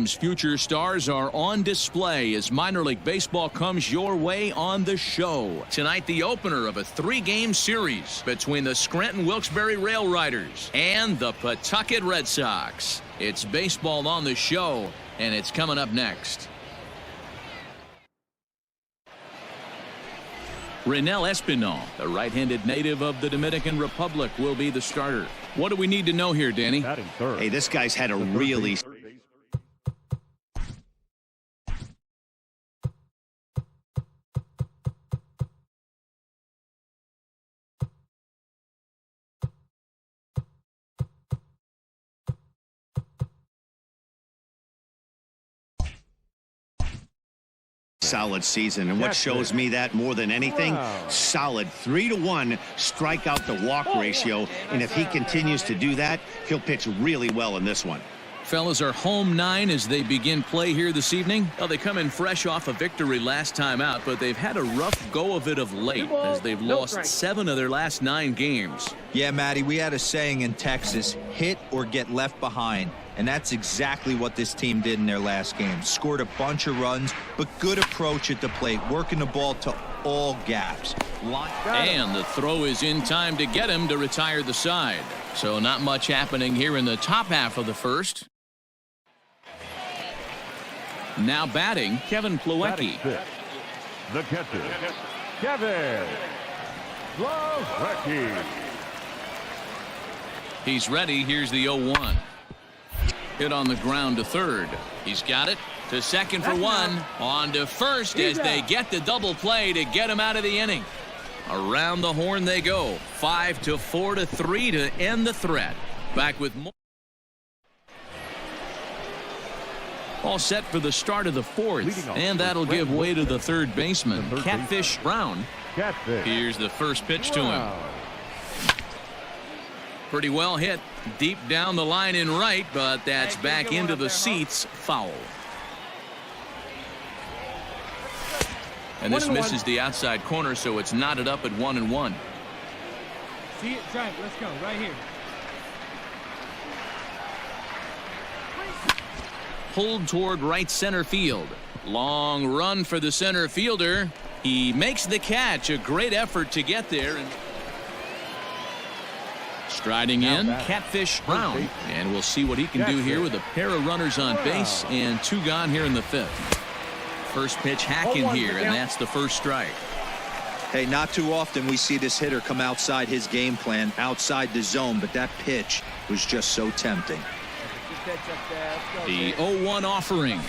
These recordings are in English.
team's future stars are on display as minor league baseball comes your way on the show. Tonight, the opener of a 3-game series between the Scranton Wilkes-Barre Rail Riders and the Pawtucket Red Sox. It's baseball on the show, and it's coming up next. Renel Espinal, the right-handed native of the Dominican Republic, will be the starter. What do we need to know here, Danny? Hey, this guy's had a really solid season, and what shows me that more than anything, solid 3-to-1 strikeout to walk ratio, and if he continues to do that, he'll pitch really well in this one. Fellas, are home 9 as they begin play here this evening. Well, they come in fresh off a victory last time out, but they've had a rough go of it of late as they've lost 7 of their last 9 games. Yeah, Matty, we had a saying in Texas, hit or get left behind. And that's exactly what this team did in their last game. Scored a bunch of runs, but good approach at the plate, working the ball to all gaps. And the throw is in time to get him to retire the side. So not much happening here in the top half of the first. Now batting, Kevin Plawecki. The catcher, Kevin Plawecki. He's ready. Here's the 0-1. Hit on the ground to third. He's got it to second for 1. On to first as they get the double play to get him out of the inning. Around the horn they go. 5-4 to 3 to end the threat. Back with more. All set for the start of the 4th, and that'll give way to the third baseman, Catfish Brown. Here's the first pitch to him. Pretty well hit deep down the line in right, but that's back into the seats. Foul. And this misses the outside corner, so it's knotted up at 1-1. See it, drive. Let's go right here. Pulled toward right center field. Long run for the center fielder. He makes the catch. A great effort to get there. And striding in, Catfish Brown. And we'll see what he can do here with a pair of runners on base and 2 gone here in the 5th. First pitch hacking here, and that's the first strike. Hey, not too often we see this hitter come outside his game plan, outside the zone, but that pitch was just so tempting. The 0-1 offering.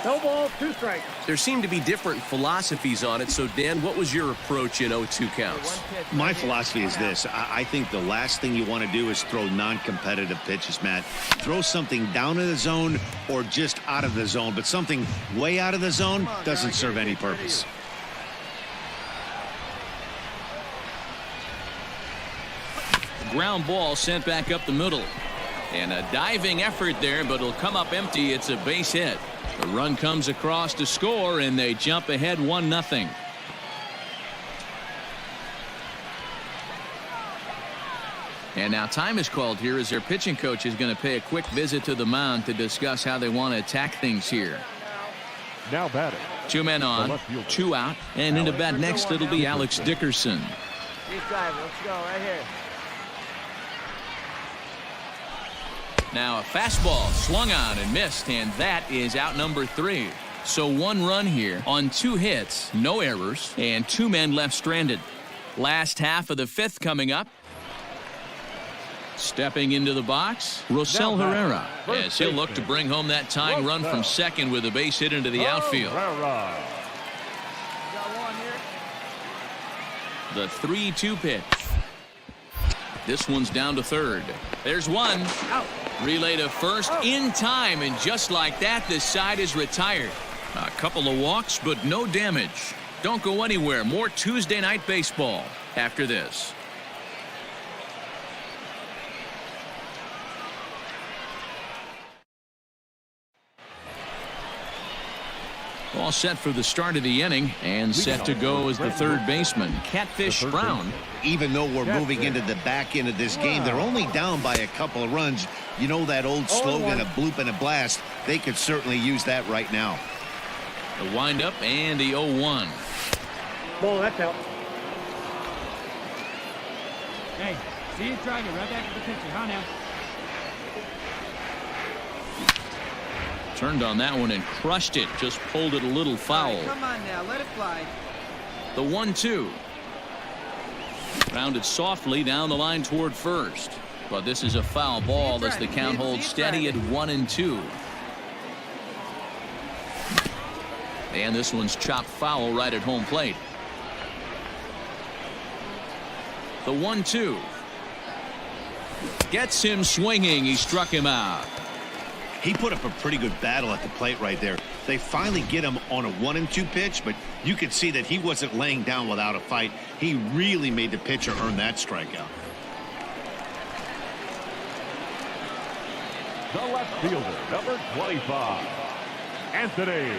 No ball, 2 strikes. There seem to be different philosophies on it. So, Dan, what was your approach at 0-2 counts? My philosophy is this. I think the last thing you want to do is throw non-competitive pitches, Matt. Throw something down in the zone or just out of the zone, but something way out of the zone doesn't serve any purpose. Ground ball sent back up the middle. And a diving effort there, but it'll come up empty. It's a base hit. The run comes across to score, and they jump ahead 1-0. And now time is called here as their pitching coach is going to pay a quick visit to the mound to discuss how they want to attack things here. Now batting. 2 men on, 2 out, and into bat next it'll be Alex Dickerson. He's driving. Let's go right here. Now a fastball swung on and missed, and that is out number 3. So 1 run here on 2 hits, no errors, and 2 men left stranded. Last half of the 5th coming up. Stepping into the box, Rosel Herrera, as he'll look to bring home that tying run from second with a base hit into the outfield. The 3-2 pitch. This one's down to third. There's one. Out. Relay to first in time, and just like that, the side is retired. A couple of walks, but no damage. Don't go anywhere. More Tuesday night baseball after this. All set for the start of the inning and set to go as the third baseman, Catfish Brown. Even though we're moving into the back end of this game, they're only down by a couple of runs. You know that old slogan, a bloop and a blast. They could certainly use that right now. The windup and the 0-1. Ball, that's out. Hey, see you drive it right back to the pitcher. Huh now? Turned on that one and crushed it. Just pulled it a little foul. Come on now, let it fly. The 1-2. Rounded softly down the line toward first. But this is a foul ball as the count holds steady at 1-2. And this one's chopped foul right at home plate. The 1-2. Gets him swinging. He struck him out. He put up a pretty good battle at the plate right there. They finally get him on a 1-2 pitch, but you could see that he wasn't laying down without a fight. He really made the pitcher earn that strikeout. The left fielder, number 25, Anthony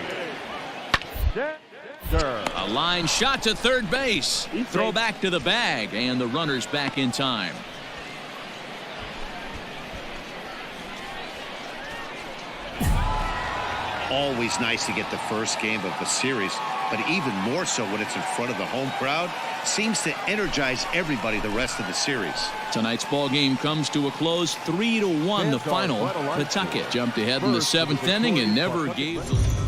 Dexter. A line shot to third base. Throw back to the bag, and the runner's back in time. Always nice to get the first game of the series, but even more so when it's in front of the home crowd. Seems to energize everybody the rest of the series. Tonight's ball game comes to a close, 3-1 the final. Pawtucket jumped ahead in the seventh inning and never gave the...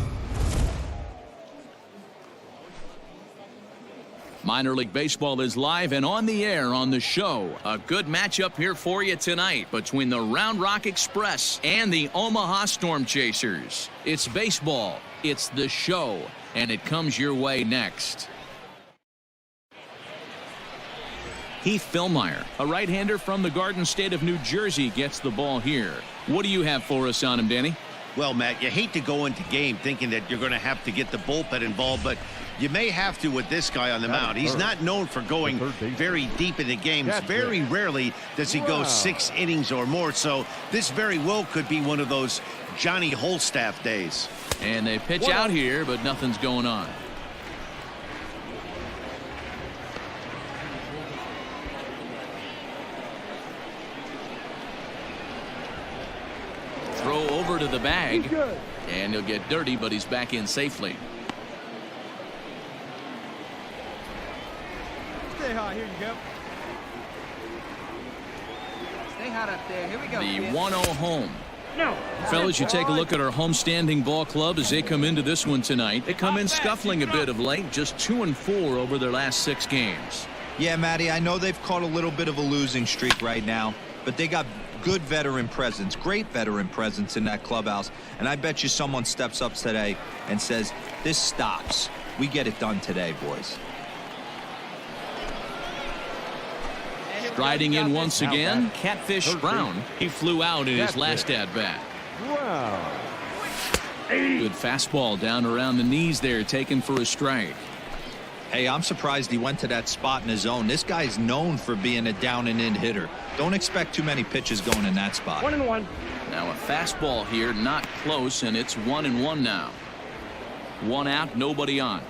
Minor League Baseball is live and on the air on the show. A good matchup here for you tonight between the Round Rock Express and the Omaha Storm Chasers. It's baseball, it's the show, and it comes your way next. Heath Fillmyer, a right-hander from the Garden State of New Jersey, gets the ball here. What do you have for us on him, Danny? Well, Matt, you hate to go into game thinking that you're going to have to get the bullpen involved, but you may have to with this guy on the mound. He's not known for going very deep into games. Very rarely does he go 6 innings or more, so this very well could be one of those Johnny Holstaff days. And they pitch out here, but nothing's going on. Throw over to the bag, and he'll get dirty, but he's back in safely. Stay hot. Here you go. Stay hot up there. Here we go. The kid. 1-0 home. No. Fellas, you take a look at our homestanding ball club as they come into this one tonight. They come in scuffling a bit of late, just 2-4 over their last 6 games. Yeah, Matty, I know they've caught a little bit of a losing streak right now, but they got good veteran presence, great veteran presence in that clubhouse. And I bet you someone steps up today and says, this stops. We get it done today, boys. Striding in once again, Catfish Brown. He flew out in his last at-bat. Wow. Good fastball down around the knees there, taken for a strike. Hey, I'm surprised he went to that spot in his zone. This guy's known for being a down-and-in hitter. Don't expect too many pitches going in that spot. 1-1. Now a fastball here, not close, and it's 1-1 now. 1 out, nobody on.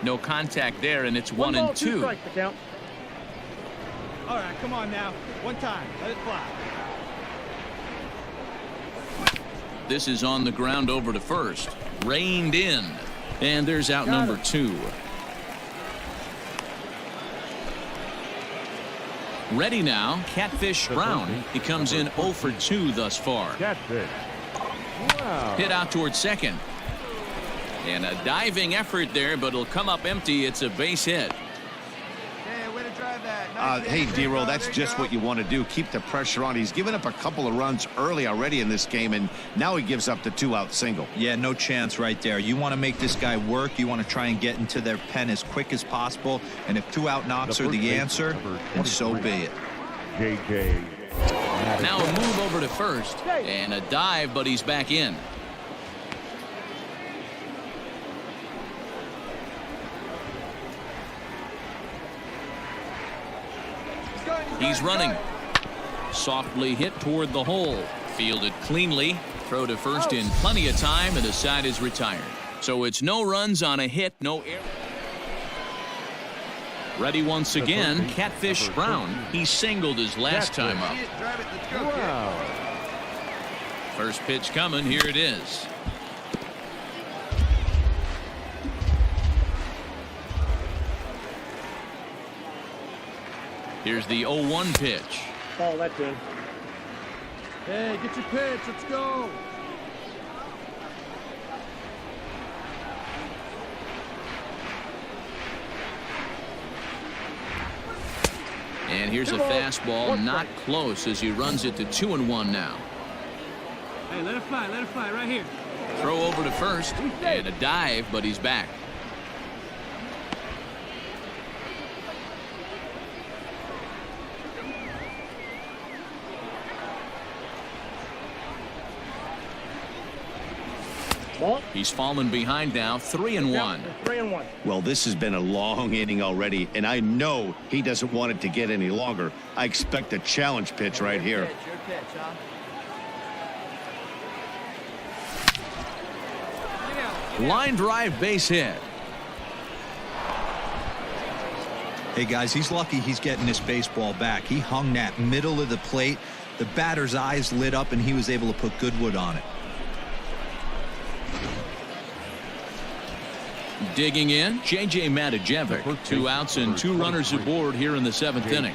No contact there, and it's 1-2. 2 strikes to count. All right, come on now. One time. Let it fly. This is on the ground over to first. Reined in. And there's out number 2. Ready now, Catfish Brown. He comes in 0 for 2 thus far. Catfish. Wow. Hit out toward second. And a diving effort there, but it'll come up empty. It's a base hit. Hey, way to drive that. Nice Hey, hit. D-Roll, that's There you just go. what you want to do. Keep the pressure on. He's given up a couple of runs early already in this game, and now he gives up the 2-out single. Yeah, no chance right there. You want to make this guy work. You want to try and get into their pen as quick as possible. And if 2-out knocks are the answer, then so be it. JJ. Now a move over to first. And a dive, but he's back in. He's running. Softly hit toward the hole. Fielded cleanly. Throw to first in plenty of time, and the side is retired. So it's no runs on a hit, no error. Ready once again, Catfish Brown. He singled his last time up. Drive it. Let's go, kid. First pitch coming. Here it is. Here's the 0-1 pitch. Oh, that's in. Hey, get your pitch. Let's go. And here's a fastball, not close as he runs it to 2-1 now. Hey, let it fly right here. Throw over to first and a dive, but he's back. He's fallen behind now, 3-1. 3-1. Well, this has been a long inning already, and I know he doesn't want it to get any longer. I expect a challenge pitch right here. Your pitch, huh? Line drive, base hit. Hey, guys, he's lucky he's getting this baseball back. He hung that middle of the plate. The batter's eyes lit up, and he was able to put good wood on it. Digging in, J.J. Matijevic. 2 outs and 2 runners aboard here in the 7th inning.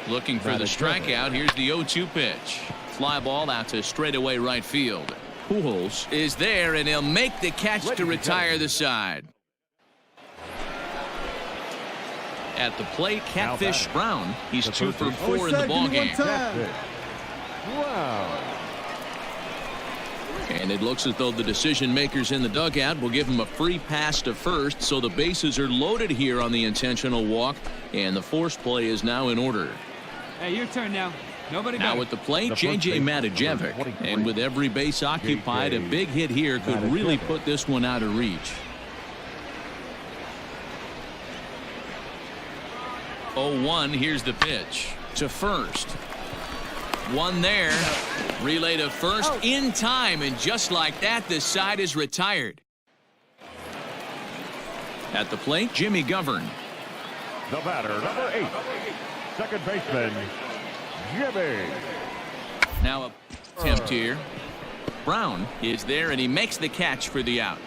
Looking for the strikeout. Here's the 0-2 pitch. Fly ball out to straightaway right field. Pujols is there, and he'll make the catch to retire the side. At the plate, Catfish Brown. He's 2 for 4 in the ballgame. Wow. And it looks as though the decision makers in the dugout will give him a free pass to first, so the bases are loaded here on the intentional walk, and the force play is now in order. Hey, your turn now. Nobody Now at the plate, J.J. Matijevic. And with every base occupied, a big hit here could really put this one out of reach. 0-1, here's the pitch. To first. One there. Relay to first in time, and just like that, the side is retired. At the plate, Jimmy Govern. The batter, number 8, second baseman, Jimmy. Now a attempt here. Brown is there, and he makes the catch for the out.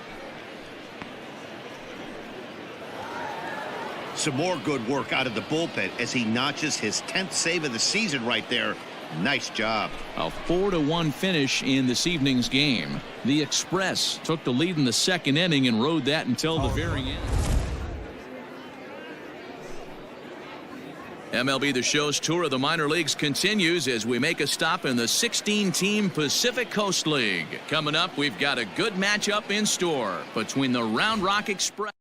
Some more good work out of the bullpen as he notches his 10th save of the season right there. Nice job. A 4-1 finish in this evening's game. The Express took the lead in the 2nd inning and rode that until the very end. MLB The Show's tour of the minor leagues continues as we make a stop in the 16-team Pacific Coast League. Coming up, we've got a good matchup in store between the Round Rock Express.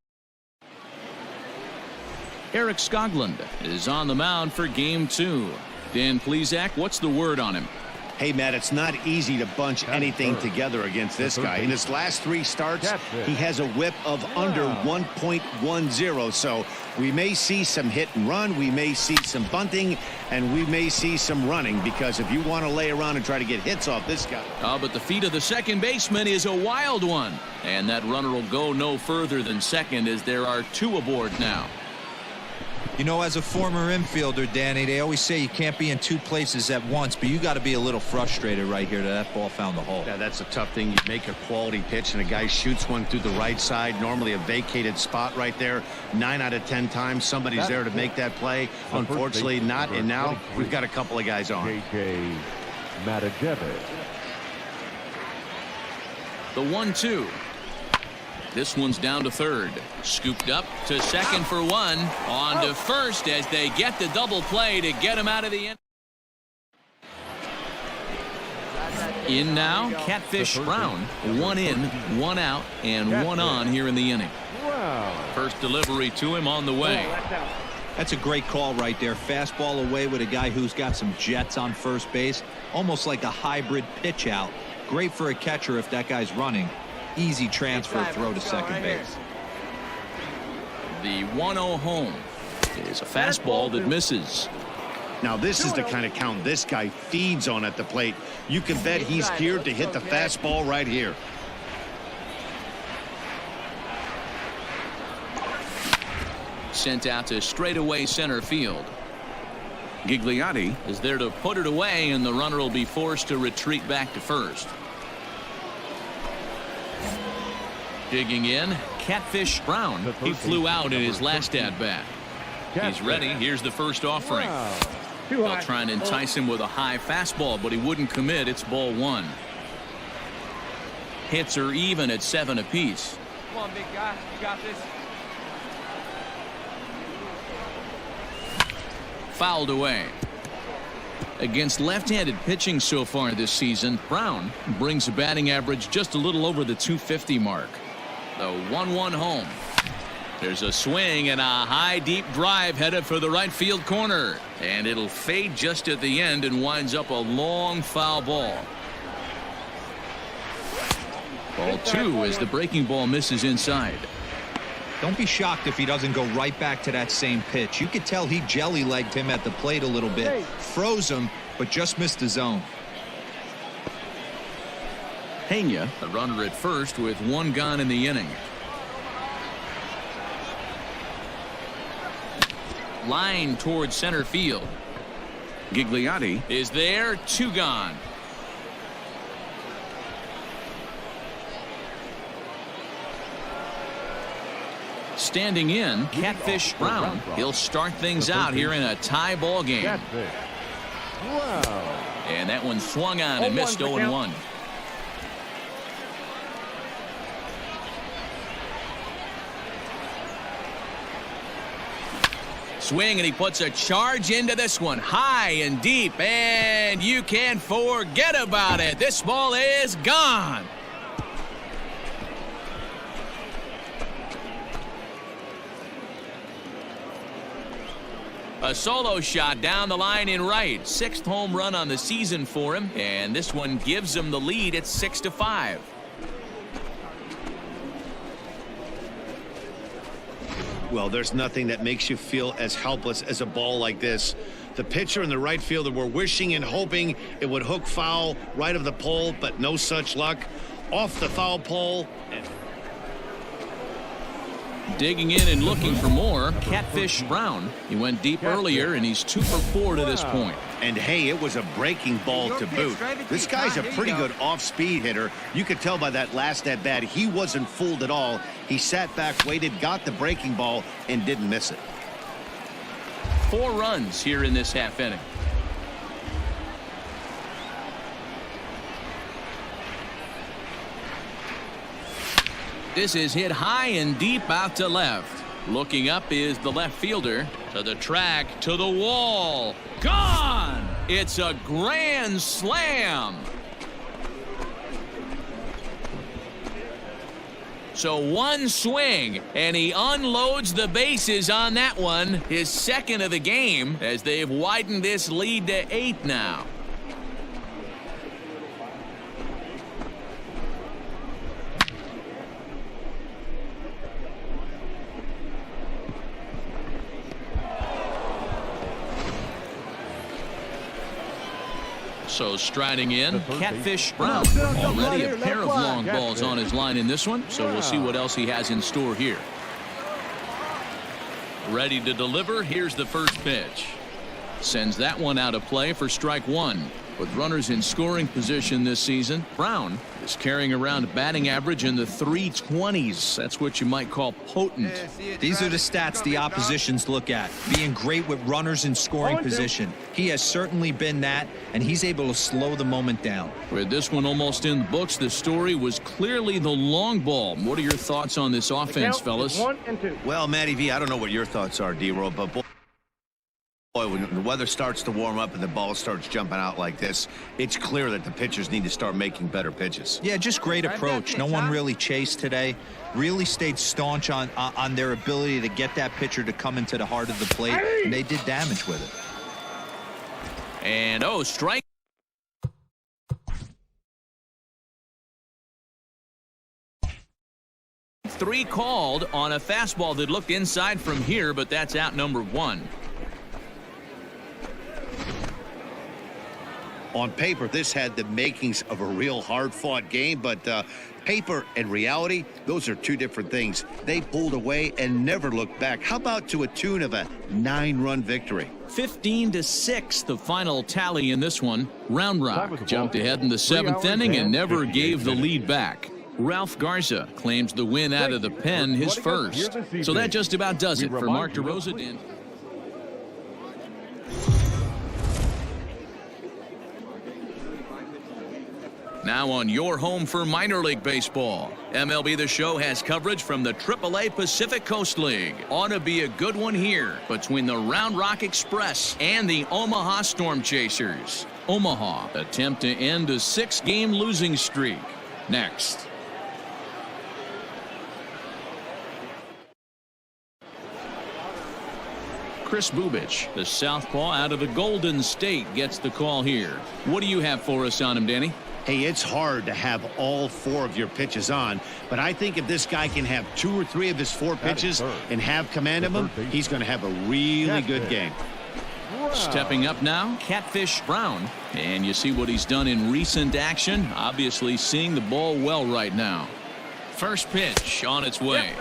Eric Skoglund is on the mound for Game 2. Dan Plesac, what's the word on him? Hey, Matt, it's not easy to bunch anything together against this guy. In his last 3 starts, he has a whip of under 1.10. So we may see some hit and run, we may see some bunting, and we may see some running, because if you want to lay around and try to get hits off this guy. But the feet of the second baseman is a wild one. And that runner will go no further than second as there are 2 aboard now. You know, as a former infielder, Danny, they always say you can't be in 2 places at once, but you got to be a little frustrated right here that ball found the hole. Yeah, that's a tough thing. You make a quality pitch and a guy shoots one through the right side, normally a vacated spot right there. 9 out of 10 times somebody's there to make that play. Unfortunately not, and now we've got a couple of guys on. J.J. Matijevic. The 1-2. This one's down to third. Scooped up to second for 1. On to first as they get the double play to get him out of the inning. In now, Catfish Brown. 1 in, 1 out, and 1 on here in the inning. First delivery to him on the way. That's a great call right there. Fastball away with a guy who's got some jets on first base. Almost like a hybrid pitch out. Great for a catcher if that guy's running. Easy transfer throw to second base. The 1-0 home is a fastball that misses. Now, this is the kind of count this guy feeds on at the plate. You can bet he's geared to hit the fastball right here. Sent out to straightaway center field. Gigliotti Is there to put it away, and the runner will be forced to retreat back to first. Digging in, Catfish Brown. He flew out in his last at-bat. He's ready. Here's the first offering. They'll try and entice him with a high fastball, but he wouldn't commit. It's ball one. Hits are even at 7 apiece. Come on, big guy. You got this. Fouled away. Against left-handed pitching so far this season, Brown brings a batting average just a little over the 250 mark. The 1-1 home. There's a swing and a high deep drive headed for the right field corner, and it'll fade just at the end and winds up a long foul ball. Ball two as the breaking ball misses inside. Don't be shocked if he doesn't go right back to that same pitch. You could tell he jelly-legged him at the plate a little bit, froze him, but just missed the zone. Pena, a runner at first with one gone in the inning. Line towards center field. Gigliotti Is there, 2 gone. Standing in, Catfish Brown. He'll start things out here in a tie ball game. Catfish. Wow. And that one swung on and missed 0-1. Swing, and he puts a charge into this one, high and deep, and you can forget about it. This ball is gone. A solo shot down the line in right. 6th home run on the season for him, and this one gives him the lead at 6-5. Well, there's nothing that makes you feel as helpless as a ball like this. The pitcher and the right fielder were wishing and hoping it would hook foul right of the pole, but no such luck. Off the foul pole. Digging in and looking for more, Catfish Brown. He went deep earlier, and he's 2 for 4 to this point. And hey, it was a breaking ball to boot. This guy's a pretty good off-speed hitter. You could tell by that last at-bat he wasn't fooled at all. He sat back, waited, got the breaking ball, and didn't miss it. 4 runs here in this half inning. This is hit high and deep out to left. Looking up is the left fielder. To the track, to the wall. Gone! It's a grand slam. So one swing, and he unloads the bases on that one. His 2nd of the game, as they've widened this lead to 8 now. So striding in, Catfish Brown. Already a pair of long balls on his line in this one, so we'll see what else he has in store here. Ready to deliver. Here's the first pitch. Sends that one out of play for strike 1. With runners in scoring position this season, Brown is carrying around a batting average in the 320s. That's what you might call potent. These are the stats the oppositions look at. Being great with runners in scoring position. He has certainly been that, and he's able to slow the moment down. With this one almost in the books, the story was clearly the long ball. What are your thoughts on this offense, fellas? 1 and 2. Well, Matty V, I don't know what your thoughts are, D-Roll, but boy, when the weather starts to warm up and the ball starts jumping out like this, it's clear that the pitchers need to start making better pitches. Yeah, just great approach. No one really chased today. Really stayed staunch on their ability to get that pitcher to come into the heart of the plate, and they did damage with it. And strike. Three called on a fastball that looked inside from here, but that's out number 1. On paper, this had the makings of a real hard-fought game, but paper and reality, those are two different things. They pulled away and never looked back. How about to a tune of a 9-run victory? 15-6, the final tally in this one. Round Rock jumped ahead in the 7th inning and never gave the lead back. Ralph Garza claims the win out of the pen, his first. So that just about does it for Mark DeRosa. Now on your home for minor league baseball. MLB The Show has coverage from the AAA Pacific Coast League. Ought to be a good one here between the Round Rock Express and the Omaha Storm Chasers. Omaha attempt to end a 6-game losing streak. Next. Chris Bubich, the southpaw out of the Golden State, gets the call here. What do you have for us on him, Danny? Hey, it's hard to have all 4 of your pitches on, but I think if this guy can have 2 or 3 of his 4 pitches and have command of them, he's going to have a really good game. Stepping up now, Catfish Brown. And you see what he's done in recent action. Obviously seeing the ball well right now. First pitch on its way.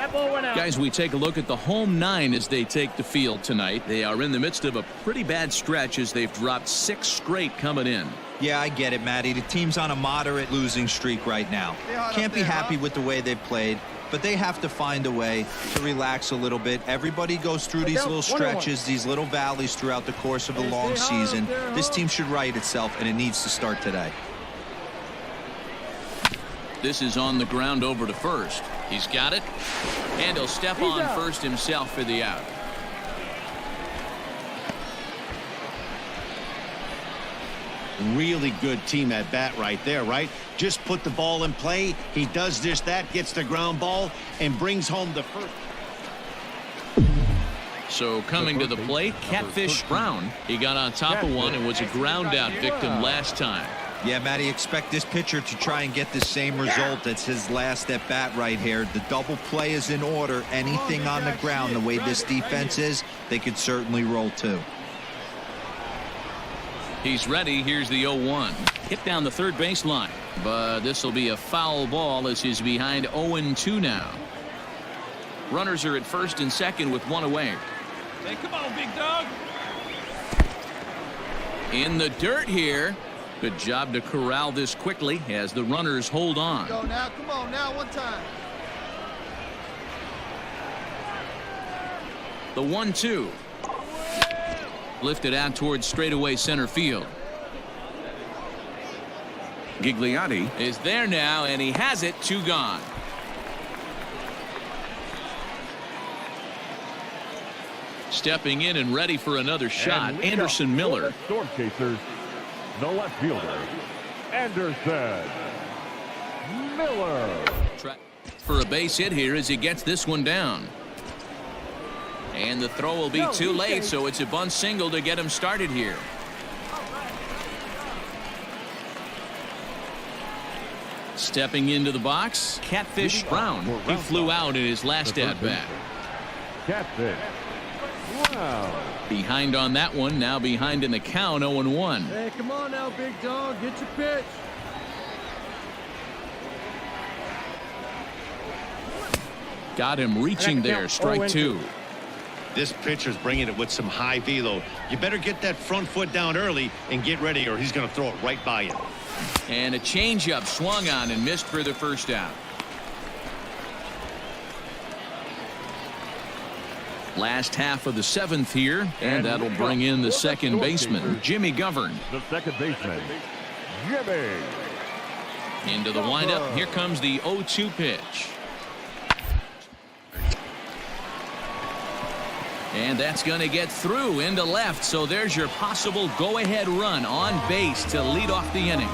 Guys, we take a look at the home 9 as they take the field tonight. They are in the midst of a pretty bad stretch as they've dropped 6 straight coming in. Yeah, I get it, Matty. The team's on a moderate losing streak right now. Can't be happy with the way they've played, but they have to find a way to relax a little bit. Everybody goes through these little stretches, these little valleys throughout the course of a long season. This team should right itself, and it needs to start today. This is on the ground over to first. He's got it, and he'll step on first himself for the out. Really good team at bat right there, right? Just put the ball in play. He does just that, gets the ground ball, and brings home the first. So coming to the plate, Catfish Brown. He got on top of one and was a ground out victim last time. Yeah, Matty, expect this pitcher to try and get the same result. That's his last at bat right here. The double play is in order. Anything on the ground, the way this defense is, they could certainly roll too. He's ready. Here's the 0-1. Hit down the third baseline. But this will be a foul ball as he's behind 0-2 now. Runners are at first and second with 1 away. Hey, come on, big dog. In the dirt here. Good job to corral this quickly as the runners hold on. Go now. Come on now. One time. The 1-2. Lifted out towards straightaway center field. Gigliotti is there now, and he has it. 2 gone. Stepping in and ready for another shot, Anderson Miller. Storm Chasers, the left fielder, Anderson Miller. For a base hit here as he gets this one down. And the throw will be too late, so it's a bunt single to get him started here. Stepping into the box, Catfish Brown. He flew out in his last at-bat. Catfish. Wow. Behind on that one, now behind in the count, 0-1. Hey, come on now, big dog. Get your pitch. Got him reaching there, strike 2. This pitcher's bringing it with some high velo. You better get that front foot down early and get ready, or he's going to throw it right by you. And a changeup swung on and missed for the first out. Last half of the 7th here, and that'll bring in the second baseman, Jimmy Govern. The second baseman, Jimmy. Into the windup. Here comes the 0-2 pitch. And that's going to get through into left. So there's your possible go-ahead run on base to lead off the inning.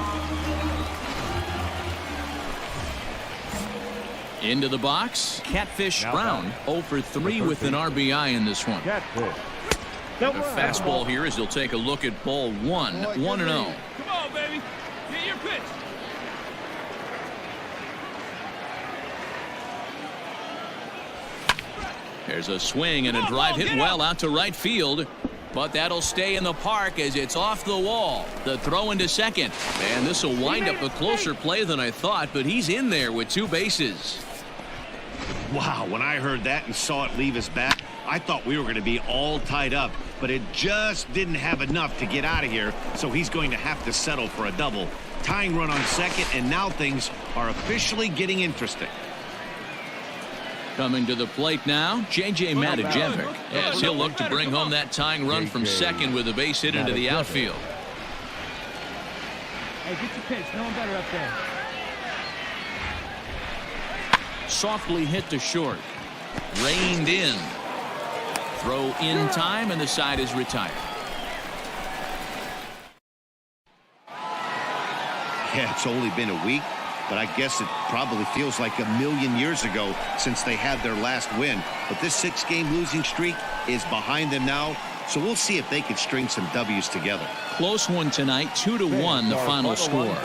Into the box, Catfish Brown, 0 for 3 with an RBI in this one. Catfish. A fastball here as he'll take a look at ball 1, 1-0. Come on, baby. Get your pitch. There's a swing and a drive hit well out to right field. But that'll stay in the park as it's off the wall. The throw into second. And this will wind up a closer play than I thought, but he's in there with 2 bases. Wow, when I heard that and saw it leave his bat, I thought we were going to be all tied up, but it just didn't have enough to get out of here, so he's going to have to settle for a double. Tying run on second, and now things are officially getting interesting. Coming to the plate now, J.J. Matijevic. Yes, he'll look to bring home that tying run from second with a base hit into the outfield. Hey, get your pitch. No one better up there. Softly hit to short. Reined in. Throw in time, and the side is retired. Yeah, it's only been a week, but I guess it probably feels like a million years ago since they had their last win. But this 6-game losing streak is behind them now, so we'll see if they can string some W's together. Close one tonight, 2-1 the final score.